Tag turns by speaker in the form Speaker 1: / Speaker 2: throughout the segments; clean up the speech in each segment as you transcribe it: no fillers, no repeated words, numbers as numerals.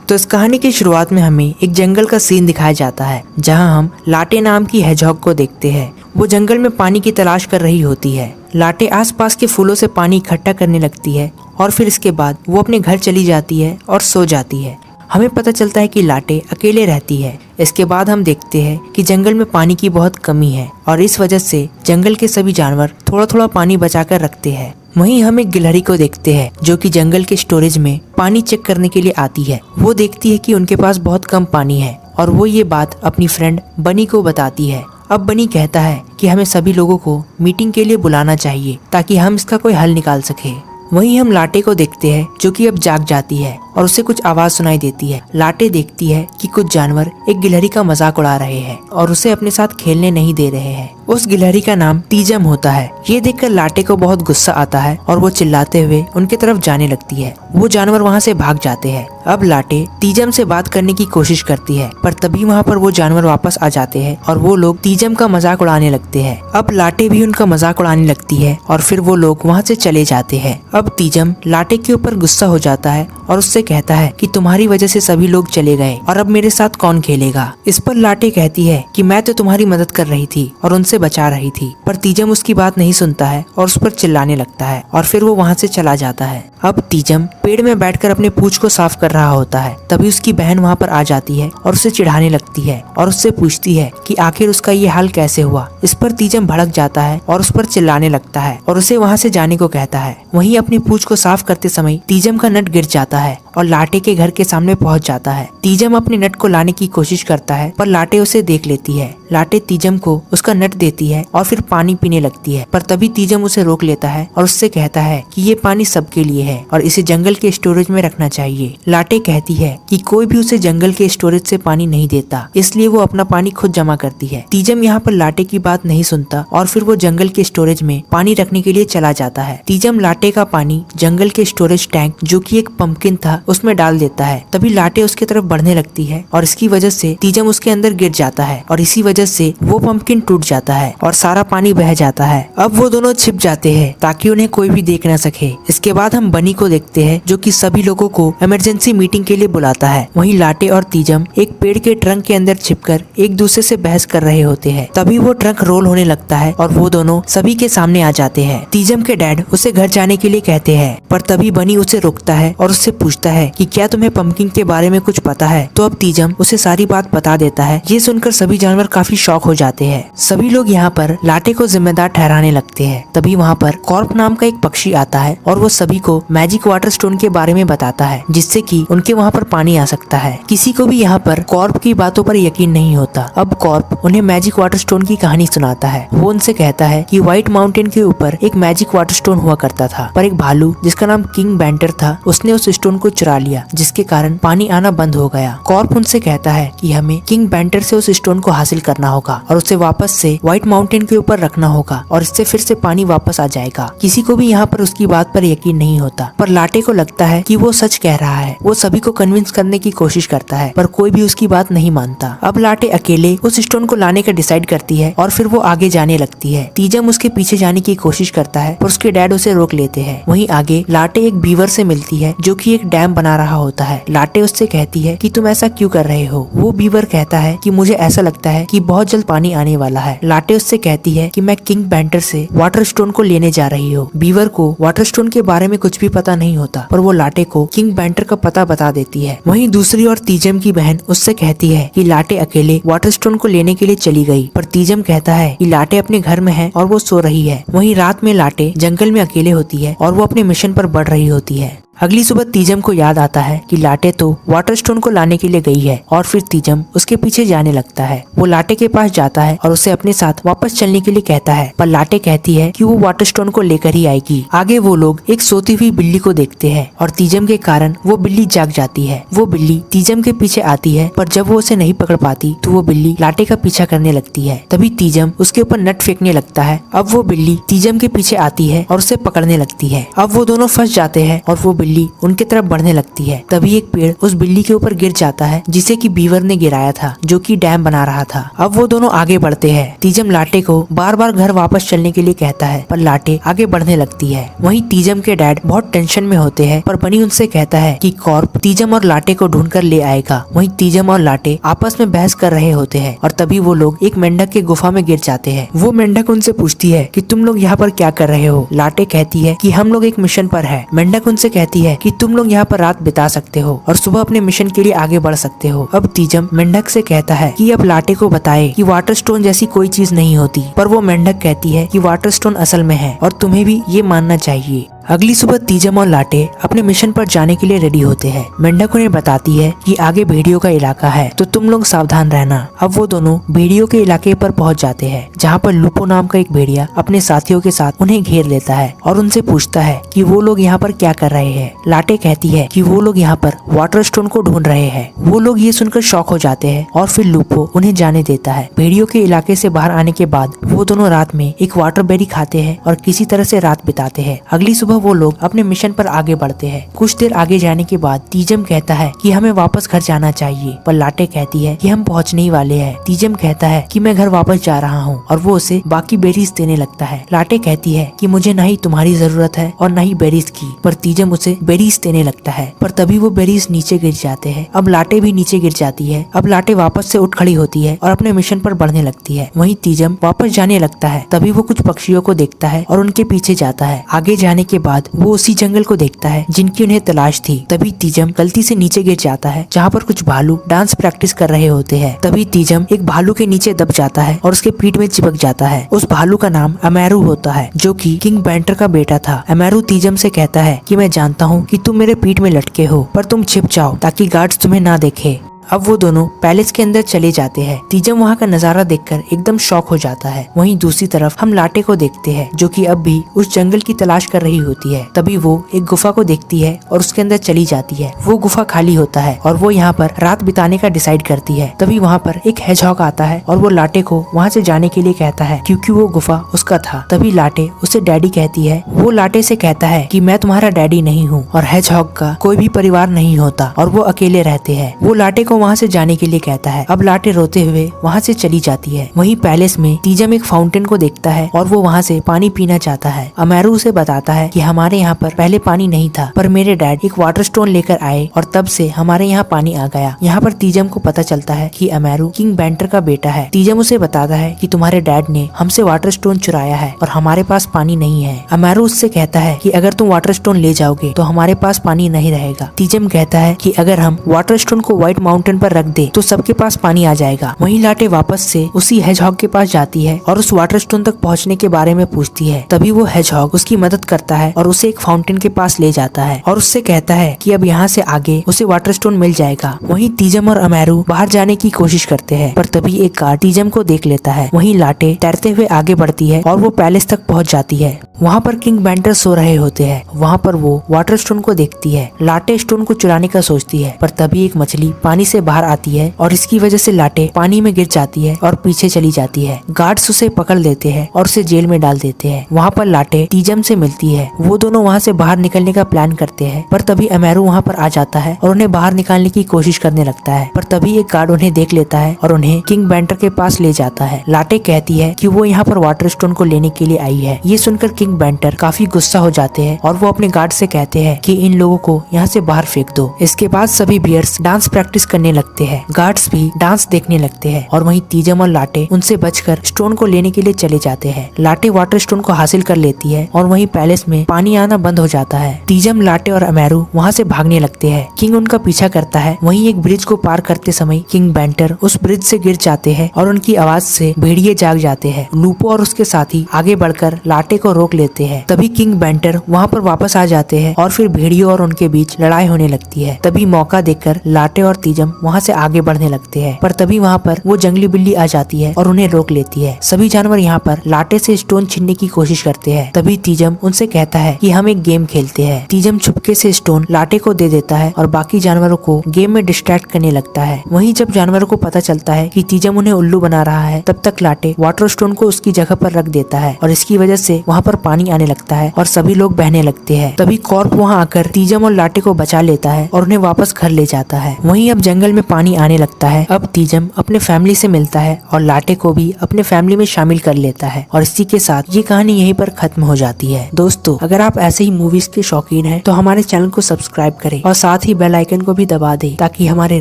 Speaker 1: तो इस कहानी की शुरुआत में हमें एक जंगल का सीन दिखाया जाता है, जहां हम लाटे नाम की हेजहॉग को देखते हैं। वो जंगल में पानी की तलाश कर रही होती है। लाटे आसपास के फूलों से पानी इकट्ठा करने लगती है और फिर इसके बाद वो अपने घर चली जाती है और सो जाती है। हमें पता चलता है कि लाटे अकेले रहती है। इसके बाद हम देखते हैं कि जंगल में पानी की बहुत कमी है और इस वजह से जंगल के सभी जानवर थोड़ा थोड़ा पानी बचाकर रखते हैं। वहीं हम एक गिलहरी को देखते हैं जो कि जंगल के स्टोरेज में पानी चेक करने के लिए आती है। वो देखती है कि उनके पास बहुत कम पानी है और वो ये बात अपनी फ्रेंड बनी को बताती है। अब बनी कहता है कि हमें सभी लोगों को मीटिंग के लिए बुलाना चाहिए ताकि हम इसका कोई हल निकाल सके। वहीं हम लाटे को देखते हैं जो कि अब जाग जाती है और उसे कुछ आवाज सुनाई देती है। लाटे देखती है कि कुछ जानवर एक गिलहरी का मजाक उड़ा रहे हैं और उसे अपने साथ खेलने नहीं दे रहे हैं। उस गिलहरी का नाम तीजम होता है। ये देखकर लाटे को बहुत गुस्सा आता है और वो चिल्लाते हुए उनके तरफ जाने लगती है। वो जानवर वहाँ से भाग जाते हैं। अब लाटे तीजम से बात करने की कोशिश करती है, पर तभी वहाँ पर वो जानवर वापस आ जाते हैं और वो लोग तीजम का मजाक उड़ाने लगते हैं। अब लाटे भी उनका मजाक उड़ाने लगती है और फिर वो लोग वहाँ से चले जाते हैं। अब तीजम लाटे के ऊपर गुस्सा हो जाता है और उससे कहता है कि तुम्हारी वजह से सभी लोग चले गए और अब मेरे साथ कौन खेलेगा। इस पर लाटे कहती है कि मैं तो तुम्हारी मदद कर रही थी और उनसे बचा रही थी, पर तीजम उसकी बात नहीं सुनता है और उस पर चिल्लाने लगता है और फिर वो वहाँ से चला जाता है। अब तीजम पेड़ में बैठकर अपने पूंछ को साफ कर रहा होता है। तभी उसकी बहन वहाँ पर आ जाती है और उसे चिढ़ाने लगती है और उससे पूछती है कि आखिर उसका ये हाल कैसे हुआ। इस पर तीजम भड़क जाता है और उस पर चिल्लाने लगता है और उसे वहाँ से जाने को कहता है। वहीं अपनी पूंछ को साफ करते समय तीजम का नट गिर जाता है और लाटे के घर के सामने पहुंच जाता है। तीजम अपने नट को लाने की कोशिश करता है, पर लाटे उसे देख लेती है। लाटे तीजम को उसका नट देती है और फिर पानी पीने लगती है, पर तभी तीजम उसे रोक लेता है और उससे कहता है कि ये पानी सबके लिए है और इसे जंगल के स्टोरेज में रखना चाहिए। लाटे कहती है कि कोई भी उसे जंगल के स्टोरेज से पानी नहीं देता, इसलिए वो अपना पानी खुद जमा करती है। तीजम यहाँ पर लाटे की बात नहीं सुनता और फिर वो जंगल के स्टोरेज में पानी रखने के लिए चला जाता है। तीजम लाटे का पानी जंगल के स्टोरेज टैंक जो कि एक पंपकिन था उसमें डाल देता है। तभी लाटे उसकी तरफ बढ़ने लगती है और इसकी वजह से तीजम उसके अंदर गिर जाता है और इसी वजह से वो पंपकिन टूट जाता है और सारा पानी बह जाता है। अब वो दोनों छिप जाते हैं ताकि उन्हें कोई भी देख न सके। इसके बाद हम बनी को देखते हैं जो कि सभी लोगों को इमरजेंसी मीटिंग के लिए बुलाता है। वहीं लाटे और तीजम एक पेड़ के ट्रंक के अंदर छिपकर एक दूसरे से बहस कर रहे होते हैं। तभी वो ट्रंक रोल होने लगता है और वो दोनों सभी के सामने आ जाते हैं। तीजम के डैड उसे घर जाने के लिए कहते हैं, पर तभी बनी उसे रोकता है और उससे पूछता है कि क्या तुम्हें पंपकिन के बारे में कुछ पता है। तो अब तीजम उसे सारी बात बता देता है। ये सुनकर सभी जानवर काफी शॉक हो जाते हैं। सभी लोग यहाँ पर लाटे को जिम्मेदार ठहराने लगते हैं। तभी वहाँ पर कॉर्प नाम का एक पक्षी आता है और वो सभी को मैजिक वाटर स्टोन के बारे में बताता है, जिससे कि उनके वहाँ पर पानी आ सकता है। किसी को भी यहाँ पर कॉर्प की बातों पर यकीन नहीं होता। अब कॉर्प उन्हें मैजिक वाटर स्टोन की कहानी सुनाता है। वो उनसे कहता है कि व्हाइट माउंटेन के ऊपर एक मैजिक वाटर स्टोन हुआ करता था, पर एक भालू जिसका नाम किंग बैंटर था उसने उस स्टोन को चुरा लिया, जिसके कारण पानी आना बंद हो गया। कॉर्प उनसे कहता है कि हमें किंग बैंटर से उस स्टोन को हासिल करना होगा और उसे वापस से व्हाइट माउंटेन के ऊपर रखना होगा और इससे फिर से पानी वापस आ जाएगा। किसी को भी यहाँ पर उसकी बात पर यकीन नहीं होता, पर लाटे को लगता है कि वो सच कह रहा है। वो सभी को कन्विंस करने की कोशिश करता है, पर कोई भी उसकी बात नहीं मानता। अब लाटे अकेले उस स्टोन को लाने का डिसाइड करती है और फिर वो आगे जाने लगती है। तीजम उसके पीछे जाने की कोशिश करता है, पर उसके डैड उसे रोक लेते हैं। वहीं आगे लाटे एक बीवर से मिलती है जो कि एक डैम बना रहा होता है। लाटे उससे कहती है कि तुम ऐसा क्यों कर रहे हो। वो बीवर कहता है कि मुझे ऐसा लगता है कि बहुत जल्द पानी आने वाला है। लाटे उससे कहती है कि मैं किंग बैंटर से वाटर स्टोन को लेने जा रही हूँ। बीवर को वाटर स्टोन के बारे में कुछ भी पता नहीं होता, पर वो लाटे को किंग बैंटर का पता बता देती है। वहीं दूसरी ओर तीजम की बहन उससे कहती है कि लाटे अकेले वाटर स्टोन को लेने के लिए चली गई, पर तीजम कहता है कि लाटे अपने घर में है और वो सो रही है। वहीं रात में लाटे जंगल में अकेले होती है और वो अपने मिशन पर बढ़ रही होती है। अगली सुबह तीजम को याद आता है कि लाटे तो वाटर स्टोन को लाने के लिए गई है और फिर तीजम उसके पीछे जाने लगता है। वो लाटे के पास जाता है और उसे अपने साथ वापस चलने के लिए कहता है, पर लाटे कहती है कि वो वाटर स्टोन को लेकर ही आएगी। आगे वो लोग एक सोती हुई बिल्ली को देखते हैं और तीजम के कारण वो बिल्ली जाग जाती है। वो बिल्ली तीजम के पीछे आती है, पर जब वो उसे नहीं पकड़ पाती तो वो बिल्ली लाटे का पीछा करने लगती है। तभी तीजम उसके ऊपर नट फेंकने लगता है। अब वो बिल्ली तीजम के पीछे आती है और उसे पकड़ने लगती है। अब वो दोनों फंस जाते हैं और वो बिल्ली उनके तरफ बढ़ने लगती है। तभी एक पेड़ उस बिल्ली के ऊपर गिर जाता है जिसे कि बीवर ने गिराया था, जो कि डैम बना रहा था। अब वो दोनों आगे बढ़ते हैं। तीजम लाटे को बार बार घर वापस चलने के लिए कहता है, पर लाटे आगे बढ़ने लगती है। वहीं तीजम के डैड बहुत टेंशन में होते हैं, पर बनी उनसे कहता है कि कॉर्प तीजम और लाटे को ढूंढ कर ले आएगा। वहीं तीजम और लाटे आपस में बहस कर रहे होते हैं और तभी वो लोग एक मेंढक के गुफा में गिर जाते हैं। वो मेंढक उनसे पूछती है कि तुम लोग यहाँ पर क्या कर रहे हो। लाटे कहती है कि हम लोग एक मिशन पर है। मेंढक उनसे कहती है कि तुम लोग यहाँ पर रात बिता सकते हो और सुबह अपने मिशन के लिए आगे बढ़ सकते हो। अब तीजम मेंढक से कहता है कि अब लाटे को बताए कि वाटर स्टोन जैसी कोई चीज नहीं होती, पर वो मेंढक कहती है कि वाटर स्टोन असल में है और तुम्हें भी ये मानना चाहिए। अगली सुबह तीजम और लाटे अपने मिशन पर जाने के लिए रेडी होते हैं। मेंढक उन्हें बताती है कि आगे भेड़ियों का इलाका है, तो तुम लोग सावधान रहना। अब वो दोनों भेड़ियों के इलाके पर पहुंच जाते हैं, जहां पर लूपो नाम का एक भेड़िया अपने साथियों के साथ उन्हें घेर लेता है और उनसे पूछता है कि वो लोग यहाँ पर क्या कर रहे हैं। लाटे कहती है कि वो लोग यहाँ पर वाटर स्टोन को ढूंढ रहे हैं। वो लोग ये सुनकर शॉक हो जाते हैं और फिर लूपो उन्हें जाने देता है। भेड़ियों के इलाके से बाहर आने के बाद वो दोनों रात में एक वाटर बेरी खाते हैं और किसी तरह से रात बिताते हैं। अगली सुबह वो लोग अपने मिशन पर आगे बढ़ते हैं। कुछ देर आगे जाने के बाद तीजम कहता है कि हमें वापस घर जाना चाहिए, पर लाटे कहती है कि हम पहुंचने ही वाले हैं। तीजम कहता है कि मैं घर वापस जा रहा हूँ और वो उसे बाकी बेरीज देने लगता है। लाटे कहती है कि मुझे न ही तुम्हारी जरूरत है और न ही बेरीज की, पर तीजम उसे बेरीज देने लगता है। पर तभी वो बेरीज नीचे गिर जाते हैं। अब लाटे भी नीचे गिर जाती है। अब लाटे वापस से उठ खड़ी होती है और अपने मिशन पर बढ़ने लगती है। वहीं तीजम वापस जाने लगता है। तभी वो कुछ पक्षियों को देखता है और उनके पीछे जाता है। आगे जाने के बाद वो उसी जंगल को देखता है जिनकी उन्हें तलाश थी। तभी तीजम गलती से नीचे गिर जाता है, जहाँ पर कुछ भालू डांस प्रैक्टिस कर रहे होते हैं। तभी तीजम एक भालू के नीचे दब जाता है और उसके पीठ में चिपक जाता है। उस भालू का नाम अमेरू होता है, जो कि किंग बैंटर का बेटा था। अमेरू तीजम से कहता है कि मैं जानता हूँ कि तुम मेरे पीठ में लटके हो, पर तुम छिप जाओ ताकि गार्ड्स तुम्हें ना देखे। अब वो दोनों पैलेस के अंदर चले जाते हैं। तीजम वहाँ का नजारा देखकर एकदम शॉक हो जाता है। वहीं दूसरी तरफ हम लाटे को देखते हैं, जो कि अब भी उस जंगल की तलाश कर रही होती है। तभी वो एक गुफा को देखती है और उसके अंदर चली जाती है। वो गुफा खाली होता है और वो यहाँ पर रात बिताने का डिसाइड करती है। तभी वहाँ पर एक हेजहॉग आता है और वो लाटे को वहाँ से जाने के लिए कहता है, क्योंकि वो गुफा उसका था। तभी लाटे उसे डैडी कहती है। वो लाटे से कहता है कि मैं तुम्हारा डैडी नहीं हूँ और हेजहॉग का कोई भी परिवार नहीं होता और वो अकेले रहते हैं। वो लाटे को वहाँ से जाने के लिए कहता है। अब लाटे रोते हुए वहाँ से चली जाती है। वहीं पैलेस में तीजम एक फाउंटेन को देखता है और वो वहाँ से पानी पीना चाहता है। अमेरू उसे बताता है कि हमारे यहाँ पर पहले पानी नहीं था, पर मेरे डैड एक वाटर स्टोन लेकर आए और तब से हमारे यहाँ पानी आ गया। यहाँ पर तीजम को पता चलता है कि अमेरू किंग बैंटर का बेटा है। तीजम उसे बताता है कि तुम्हारे डैड ने हमसे वाटर स्टोन चुराया है और हमारे पास पानी नहीं है। अमेरू उससे कहता है कि अगर तुम वाटर स्टोन ले जाओगे तो हमारे पास पानी नहीं रहेगा। तीजम कहता है कि अगर हम वाटर स्टोन को व्हाइट माउंटेन पर रख दे तो सबके पास पानी आ जाएगा। वहीं लाटे वापस से उसी हेजहॉग के पास जाती है और उस वाटर स्टोन तक पहुंचने के बारे में पूछती है। तभी वो हेजहॉग उसकी मदद करता है और उसे एक फाउंटेन के पास ले जाता है और उससे कहता है कि अब यहाँ से आगे उसे वाटर स्टोन मिल जाएगा। वहीं तीजम और अमेरू बाहर जाने की कोशिश करते हैं, पर तभी एक गार्ड तीजम को देख लेता है। वहीं लाटे तैरते हुए आगे बढ़ती है और वो पैलेस तक पहुँच जाती है। वहाँ पर किंग बैंटर सो रहे होते हैं। वहाँ पर वो वाटर स्टोन को देखती है। लाटे स्टोन को चुराने का सोचती है, पर तभी एक मछली पानी से बाहर आती है और इसकी वजह से लाटे पानी में गिर जाती है और पीछे चली जाती है। गार्ड्स उसे पकड़ लेते हैं और उसे जेल में डाल देते हैं। वहाँ पर लाटे तीजम से मिलती है। वो दोनों वहाँ से बाहर निकलने का प्लान करते हैं, पर तभी अमेरू वहाँ पर आ जाता है और उन्हें बाहर निकालने की कोशिश करने लगता है। पर तभी एक गार्ड उन्हें देख लेता है और उन्हें किंग बैंटर के पास ले जाता है। लाटे कहती है कि वो यहाँ पर वाटर स्टोन को लेने के लिए आई है। ये सुनकर किंग बैंटर काफी गुस्सा हो जाते हैं और वो अपने गार्ड से कहते हैं कि इन लोगों को यहाँ से बाहर फेंक दो। इसके बाद सभी बियर्स डांस प्रैक्टिस करने लगते हैं। गार्ड्स भी डांस देखने लगते हैं और वहीं तीजम और लाटे उनसे बचकर स्टोन को लेने के लिए चले जाते हैं। लाटे वाटर स्टोन को हासिल कर लेती है और वहीं पैलेस में पानी आना बंद हो जाता है। तीजम, लाटे और अमेरू वहाँ से भागने लगते हैं। किंग उनका पीछा करता है। वहीं एक ब्रिज को पार करते समय किंग बैंटर उस ब्रिज से गिर जाते हैं और उनकी आवाज से भेड़िए जाग जाते हैं। लूपो और उसके साथी आगे बढ़कर लाटे को रोक लेते हैं। तभी किंग बैंटर वहाँ पर वापस आ जाते हैं और फिर भेड़ियों और उनके बीच लड़ाई होने लगती है। तभी मौका देखकर लाटे और तीजम वहाँ से आगे बढ़ने लगते हैं, पर तभी वहाँ पर वो जंगली बिल्ली आ जाती है और उन्हें रोक लेती है। सभी जानवर यहाँ पर लाटे से स्टोन छीनने की कोशिश करते हैं। तभी तीजम उनसे कहता है कि हम एक गेम खेलते हैं। तीजम छुपके से स्टोन लाटे को दे देता है और बाकी जानवरों को गेम में डिस्ट्रैक्ट करने लगता है। वहीं जब जानवरों को पता चलता है कि तीजम उन्हें उल्लू बना रहा है, तब तक लाटे वाटर स्टोन को उसकी जगह पर रख देता है और इसकी वजह से वहाँ पर पानी आने लगता है और सभी लोग बहने लगते हैं। तभी कॉर्प वहाँ आकर तीजम और लाटे को बचा लेता है और उन्हें वापस घर ले जाता है। वहीं अब जंगल में पानी आने लगता है। अब तीजम अपने फैमिली से मिलता है और लाटे को भी अपने फैमिली में शामिल कर लेता है और इसी के साथ ये कहानी यहीं पर खत्म हो जाती है। दोस्तों, अगर आप ऐसे ही मूवीज के शौकीन हैं तो हमारे चैनल को सब्सक्राइब करें और साथ ही बेल आइकन को भी दबा दें ताकि हमारे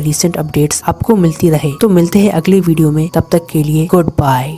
Speaker 1: रीसेंट अपडेट्स आपको मिलती रहे। तो मिलते हैं अगले वीडियो में, तब तक के लिए गुड बाय।